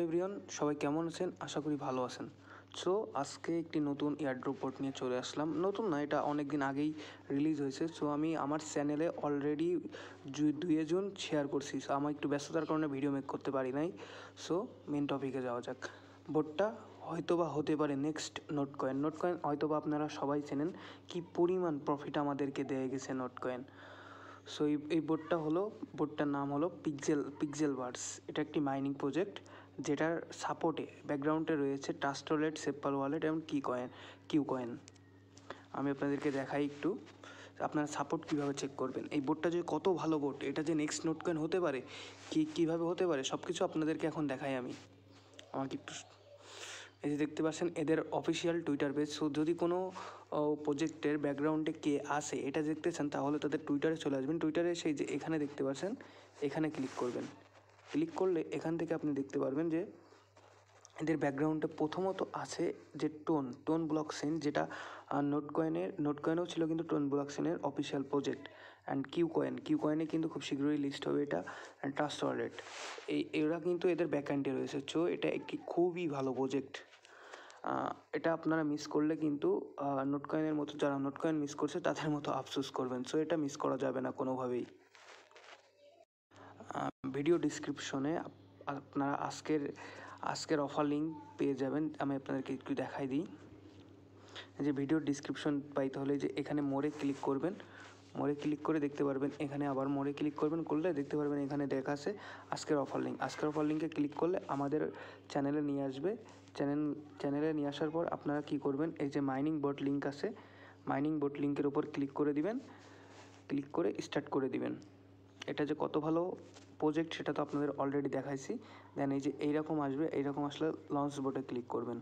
Everyone, সবাই কেমন আছেন? আশা করি ভালো আছেন। সো আজকে একটি নতুন এয়ারড্রপ বোট নিয়ে চলে আসলাম। নতুন না, এটা অনেক দিন আগেই রিলিজ হয়েছে। সো আমি আমার চ্যানেলে অলরেডি 2 জুন শেয়ার করছি। সো আমার একটু ব্যস্ততার কারণে ভিডিও মেক করতে পারি নাই। সো মেন টপিকে যাওয়া যাক। বোটটা হয়তো বা হতে পারে next note coin. Note coin হয়তো বা আপনারা সবাই চেনেন কী পরিমাণ প্রফিট আমাদেরকে দিয়ে গেছে নোট কয়েন। সো এই বোটটার নাম হলো পিক্সেল ভার্স। এটা একটি মাইনিং প্রজেক্ট যেটার সাপোর্টে ব্যাকগ্রাউন্ডে রয়েছে ট্রাস্ট ওয়ালেট, সেপ্পাল ওয়ালেট এবং কিউ কয়েন। আমি আপনাদেরকে দেখাই একটু আপনারা সাপোর্ট কীভাবে চেক করবেন। এই বোটটা যে কত ভালো বোট, এটা যে নেক্সট নোট কয়েন হতে পারে, কীভাবে হতে পারে সব কিছু আপনাদেরকে এখন দেখাই আমি। আমাকে একটু এই যে দেখতে পাচ্ছেন এদের অফিসিয়াল টুইটার পেজ। সো যদি কোনো প্রজেক্টের ব্যাকগ্রাউন্ডে কে আসে এটা দেখতে চান তাহলে তাদের টুইটারে চলে আসবেন। টুইটারে সেই যে এখানে দেখতে পাচ্ছেন, এখানে ক্লিক করবেন। ক্লিক করলে এখান থেকে আপনি দেখতে পারবেন যে এদের ব্যাকগ্রাউন্ডে প্রথমত আছে যে টোন ব্লকচেন, যেটা নোট কয়েনেও ছিল, কিন্তু টোন ব্লকচেনের অফিসিয়াল প্রজেক্ট। অ্যান্ড কিউ কয়েনে কিন্তু খুব শীঘ্রই লিস্ট হবে এটা। অ্যান্ড ট্রাস্ট ওয়ালেট, এরা কিন্তু এদের ব্যাকএন্ডে রয়েছে। সো এটা একটি খুবই ভালো প্রজেক্ট। এটা আপনারা মিস করলে কিন্তু নোট কয়েনের মতো, যারা নোট কয়েন মিস করছে তাদের মতো আফসোস করবেন। সো এটা মিস করা যাবে না কোনোভাবেই। ভিডিও ডিসক্রিপশনে আপনারা আজকের অফার লিঙ্ক পেয়ে যাবেন। আমি আপনাদেরকে একটু দেখাই দিই। যে ভিডিও ডিসক্রিপশন পাইতে হলে যে এখানে মোড়ে ক্লিক করবেন। মোড়ে ক্লিক করে দেখতে পারবেন, এখানে আবার মোড়ে ক্লিক করলে দেখতে পারবেন এখানে দেখা আছে আজকের অফার লিঙ্ক। আজকের অফার লিঙ্কে ক্লিক করলে আমাদের চ্যানেলে নিয়ে আসবে। চ্যানেলে নিয়ে আসার পর আপনারা কী করবেন, এই যে মাইনিং বোট লিঙ্ক আছে, মাইনিং বোট লিঙ্কের উপর ক্লিক করে দিবেন। ক্লিক করে স্টার্ট করে দিবেন। এটা যে কত ভালো প্রজেক্ট সেটা তো আপনাদের অলরেডি দেখাইছি। দেন এই যে এইরকম আসবে, এইরকম আসলে লঞ্চ বোটে ক্লিক করবেন।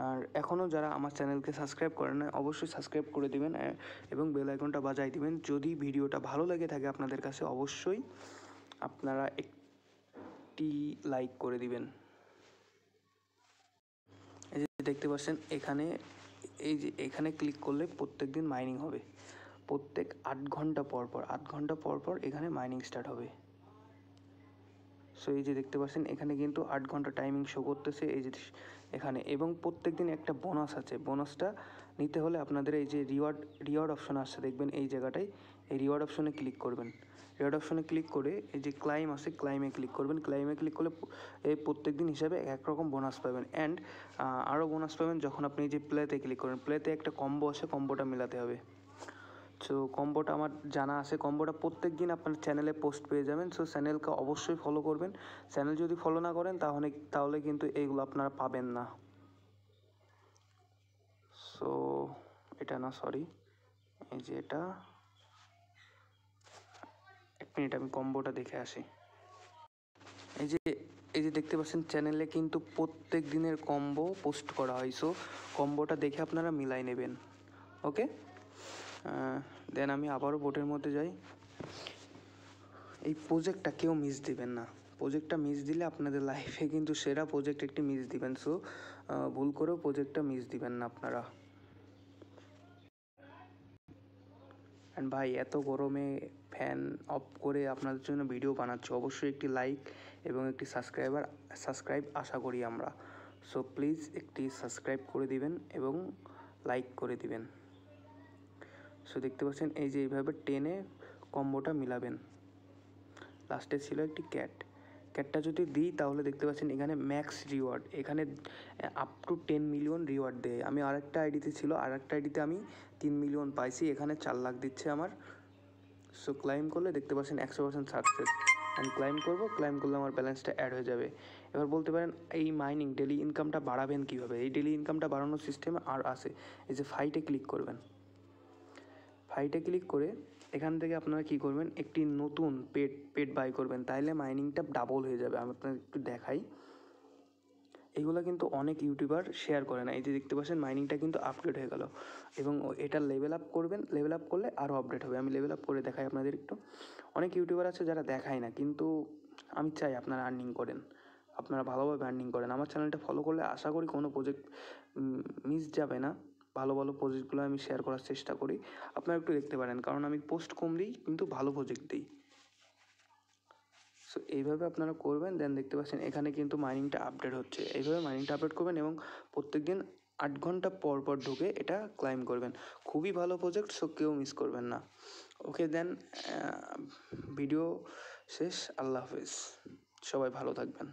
আর এখনও যারা আমার চ্যানেলকে সাবস্ক্রাইব করেন না, অবশ্যই সাবস্ক্রাইব করে দিবেন এবং বেল আইকনটা বাজাই দিবেন। যদি ভিডিওটা ভালো লেগে থাকে আপনাদের কাছে, অবশ্যই আপনারা একটি লাইক করে দিবেন। এই যে দেখতে পাচ্ছেন এখানে ক্লিক করলে প্রত্যেক দিন মাইনিং হবে। প্রত্যেক 8 ঘন্টা পর পর এখানে মাইনিং স্টার্ট হবে। সো এই যে দেখতে পাচ্ছেন এখানে কিন্তু 8 ঘন্টা টাইমিং শো করতেছে এই যে এখানে। এবং প্রত্যেক দিন একটা বোনাস আছে। বোনাসটা নিতে হলে আপনাদের এই যে রিওয়ার্ড অপশন আসছে দেখবেন এই জায়গাটায়, এই রিওয়ার্ড অপশনে ক্লিক করবেন। রিওয়ার্ড অপশনে ক্লিক করে এই যে ক্লাইম আছে, ক্লাইমে ক্লিক করবেন। ক্লাইমে ক্লিক করলে এই প্রত্যেক দিন হিসাবে একরকম বোনাস পাবেন। অ্যান্ড আরও বোনাস পাবেন যখন আপনি এই যে প্লেতে ক্লিক করবেন। প্লেতে একটা কম্বো আছে, কম্বোটা মেলাতে হবে। সো কম্বোটা আমার জানা আছে, কম্বোটা প্রত্যেক দিন আপনার চ্যানেলে পোস্ট পেয়ে যাবেন। সো চ্যানেলকে অবশ্যই ফলো করবেন। চ্যানেল যদি ফলো না করেন তাহলে কিন্তু এইগুলো আপনারা পাবেন না। সো এটা না, সরি, এই যে এটা, এক মিনিট আমি কম্বোটা দেখে আসি। এই যে দেখতে পাচ্ছেন চ্যানেলে কিন্তু প্রত্যেক দিনের কম্বো পোস্ট করা হয়। সো কম্বোটা দেখে আপনারা মিলাই নেবেন। ওকে, দেন আমি আবারও বোটের মধ্যে যাই। এই প্রজেক্টটা কেউ মিস দিবেন না। প্রজেক্টটা মিস দিলে আপনাদের লাইফে কিন্তু সেরা প্রজেক্ট একটি মিস দিবেন। সো ভুল করেও প্রজেক্টটা মিস দিবেন না আপনারা। অ্যান্ড ভাই, এত গরমে ফ্যান অফ করে আপনাদের জন্য ভিডিও বানাচ্ছি, অবশ্যই একটি লাইক এবং একটি সাবস্ক্রাইব আশা করি আমরা। সো প্লিজ একটি সাবস্ক্রাইব করে দিবেন এবং লাইক করে দিবেন। সো দেখতে পাচ্ছেন এই যে এইভাবে টেনে কম্বোটা মিলাবেন। লাস্টে ছিল একটি ক্যাটটা যদি দিই তাহলে দেখতে পাচ্ছেন এখানে ম্যাক্স রিওয়ার্ড, এখানে আপ টু 10 মিলিয়ন রিওয়ার্ড দেয়। আমি আরেকটা আইডিতে আমি 3 মিলিয়ন পাইছি, এখানে 4 লাখ দিচ্ছে আমার। সো ক্লাইম করলে দেখতে পাচ্ছেন 100% সাকসেস। অ্যান্ড ক্লাইম করলে আমার ব্যালেন্সটা অ্যাড হয়ে যাবে। এবার বলতে পারেন এই মাইনিং ডেলি ইনকামটা বাড়াবেন কীভাবে? এই ডেলি ইনকামটা বাড়ানোর সিস্টেম আর আছে। এই যে ফাইটে ক্লিক করবেন। ফাইটে ক্লিক করে এখান থেকে আপনারা কী করবেন, একটি নতুন পেট বাই করবেন, তাইলে মাইনিংটা ডাবল হয়ে যাবে। আমি আপনাদের একটু দেখাই। এইগুলো কিন্তু অনেক ইউটিউবার শেয়ার করে না। এই যে দেখতে পাচ্ছেন মাইনিংটা কিন্তু আপডেট হয়ে গেল এবং এটা লেভেল আপ করবেন। লেভেল আপ করলে আরও আপডেট হবে। আমি লেভেল আপ করে দেখাই আপনাদের একটু। অনেক ইউটিউবার আছে যারা দেখায় না, কিন্তু আমি চাই আপনারা আর্নিং করেন, আপনারা ভালোভাবে আর্নিং করেন। আমার চ্যানেলটা ফলো করলে আশা করি কোনো প্রজেক্ট মিস যাবে না। ভালো প্রজেক্টগুলো আমি শেয়ার করার চেষ্টা করি। আপনারা একটু দেখতে পারেন, কারণ আমি পোস্ট কম দিই কিন্তু ভালো প্রজেক্ট দিই। সো সো এইভাবে আপনারা করবেন। দেন দেখতে পাচ্ছেন এখানে কিন্তু মাইনিংটা আপডেট হচ্ছে। এইভাবে মাইনিংটা আপডেট করবেন এবং প্রত্যেকদিন 8 ঘন্টা পর পর ঢুকে এটা ক্লাইম করবেন। খুবই ভালো প্রজেক্ট, সো কেউ মিস করবেন না। ওকে দেন ভিডিও শেষ। আল্লাহ হাফেজ, সবাই ভালো থাকবেন।